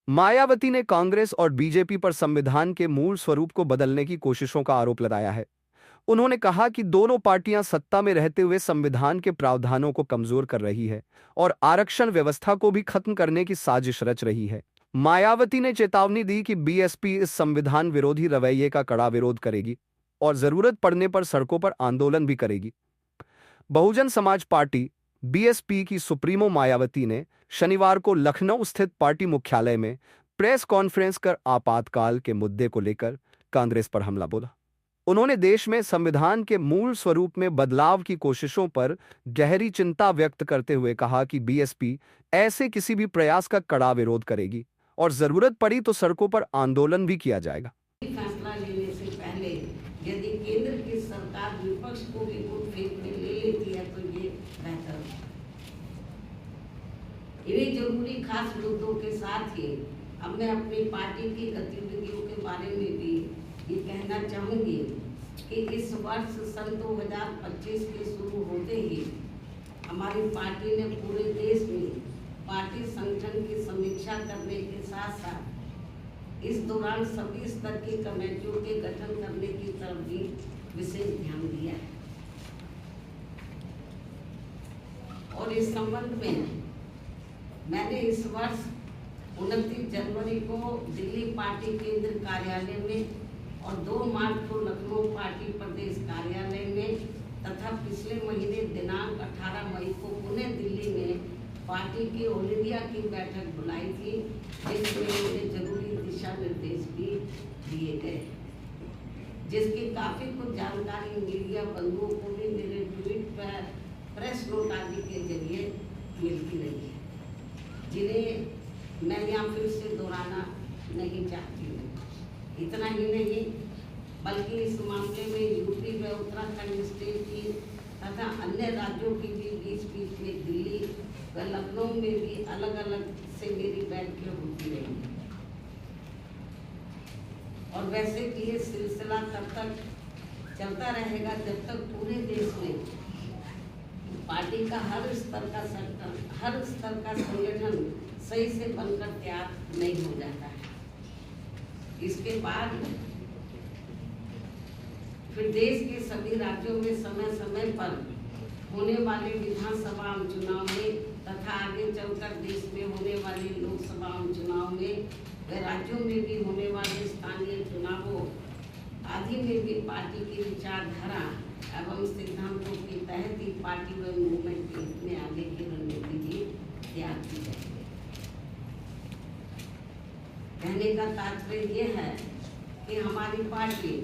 मायावती ने कांग्रेस और बीजेपी पर संविधान के मूल स्वरूप को बदलने की कोशिशों का आरोप लगाया है। उन्होंने कहा कि दोनों पार्टियां सत्ता में रहते हुए संविधान के प्रावधानों को कमजोर कर रही है और आरक्षण व्यवस्था को भी खत्म करने की साजिश रच रही है। मायावती ने चेतावनी दी कि बीएसपी इस संविधान विरोधी रवैये का कड़ा विरोध करेगी और जरूरत पड़ने पर सड़कों पर आंदोलन भी करेगी। बहुजन समाज पार्टी बीएसपी की सुप्रीमो मायावती ने शनिवार को लखनऊ स्थित पार्टी मुख्यालय में प्रेस कॉन्फ्रेंस कर आपातकाल के मुद्दे को लेकर कांग्रेस पर हमला बोला। उन्होंने देश में संविधान के मूल स्वरूप में बदलाव की कोशिशों पर गहरी चिंता व्यक्त करते हुए कहा कि बीएसपी ऐसे किसी भी प्रयास का कड़ा विरोध करेगी और जरूरत पड़ी तो सड़कों पर आंदोलन भी किया जाएगा। फैसला लेने से पहले यदि केंद्र की सरकार विपक्ष को भी गुट फेंक में ले लेती है तो ये बेहतर है। इन्हीं जरूरी खास मुद्दों के साथ ही अब मैं अपनी पार्टी की गतिविधियों के बारे में भी ये कहना चाहूंगी कि इस वर्ष सन 2025 के शुरू होते ही हमारी पार्टी ने पूरे देश में पार्टी संगठन की समीक्षा करने के साथ साथ इस दौरान सभी स्तर की कमेटियों के गठन करने की तरफ भी विशेष ध्यान दिया है। और इस संबंध में मैंने इस वर्ष 29 जनवरी को दिल्ली पार्टी केंद्र कार्यालय में और 2 मार्च को लखनऊ पार्टी प्रदेश कार्यालय में तथा पिछले महीने दिनांक 18 मई को पुणे दिल्ली में पार्टी की ऑल इंडिया की बैठक बुलाई थी, जिसमें मुझे जरूरी दिशा निर्देश भी दिए गए, जिसकी काफ़ी कुछ जानकारी मीडिया बंधुओं को भी मेरे ट्वीट पर प्रेस नोट आदि के जरिए मिलती रही है, जिन्हें मैं यहाँ फिर से दोहराना नहीं चाहती हूँ। इतना ही नहीं बल्कि इस मामले में यूपी व उत्तराखंड स्टेट की तथा अन्य राज्यों की भी बीच में दिल्ली व लखनऊ में भी अलग अलग से मेरी बैठकें होती रही। और वैसे कि ये सिलसिला तब तक चलता रहेगा जब तक पूरे देश में पार्टी का हर स्तर का संगठन सही से बनकर तैयार नहीं हो जाता है। इसके बाद फिर देश के सभी राज्यों में समय समय पर होने वाले विधानसभा चुनाव में तथा आगे चलकर देश में होने वाले लोकसभा चुनाव में व राज्यों में भी होने वाले स्थानीय चुनावों आदि में भी पार्टी की विचारधारा एवं सिद्धांतों के तहत ही पार्टी व मूवमेंट के हित में आगे की रणनीति भी तैयार की जाएगी। कहने का तात्पर्य ये है कि हमारी पार्टी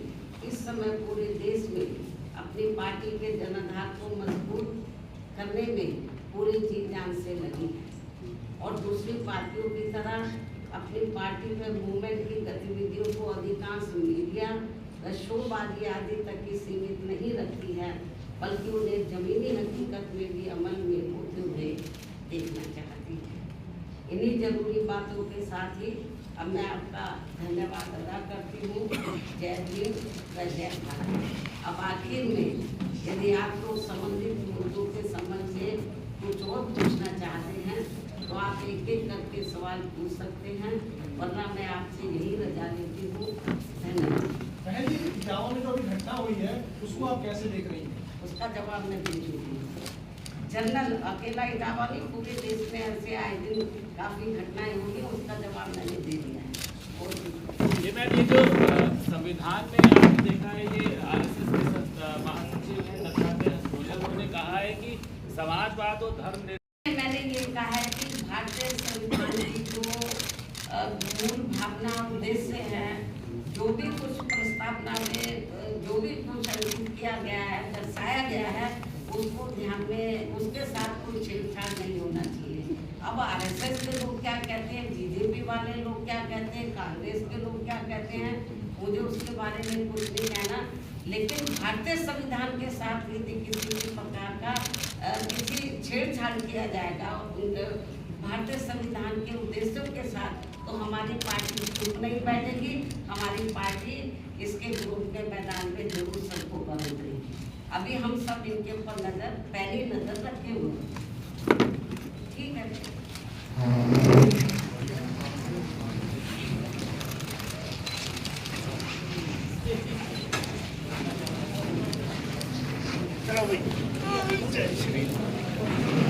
इस समय पूरे देश में अपनी पार्टी के जनाधार को मजबूत करने में पूरी जी जान से लगी है और दूसरी पार्टियों की तरह अपनी पार्टी में मूवमेंट की गतिविधियों को अधिकांश मीडिया व शोबाजी आदि तक ही सीमित नहीं रखती है, बल्कि उन्हें जमीनी हकीकत में भी अमल में होते हुए देखना चाहती है। इन्हीं जरूरी बातों के साथ ही अब मैं आपका धन्यवाद अदा करती हूँ। जय हिंद व जय भारत। अब आखिर में यदि आप लोग संबंधित मुद्दों के संबंध में कुछ और पूछना चाहते हैं तो आप एक एक करके सवाल पूछ सकते हैं, वरना मैं आपसे यही रजा लेती हूँ। धन्यवाद। बहन जी, इटावा में जो अभी घटना हुई है उसको आप कैसे देख रही हैं? उसका जवाब मैं दे चुकी हूँ। जनरल अकेला इटावा नहीं, पूरे देश में ऐसे आए दिन काफ़ी घटनाएं होंगी, उसका जवाब मैंने दे दिया है। और ये मैम, ये जो संविधान में आपने देखा है, ये आरएसएस के महासचिव हैं दत्तात्रेय हसोलिया, उन्होंने कहा है कि समाजवाद और धर्म मैंने ये कहा है कि भारतीय संविधान की जो मूल भावना और उद्देश्य है, जो भी कुछ प्रस्तावना में जो भी कुछ अंकित किया गया है, दर्शाया गया है, उसको ध्यान में उसके साथ कोई छेड़छाड़ नहीं होना चाहिए। अब आरएसएस के लोग क्या कहते हैं, बीजेपी वाले लोग क्या कहते हैं, कांग्रेस के लोग क्या कहते हैं, मुझे उसके बारे में कुछ नहीं कहना, लेकिन भारतीय संविधान के साथ यदि किसी भी प्रकार का किसी छेड़छाड़ किया जाएगा भारतीय संविधान के उद्देश्यों के साथ, तो हमारी पार्टी चुप नहीं बैठेगी। हमारी पार्टी इसके विरोध के मैदान में जरूर सड़कों पर उतरेगी। अभी हम सब इनके ऊपर पहली नजर रखे हुए। ठीक है। भाई। जय श्री राम।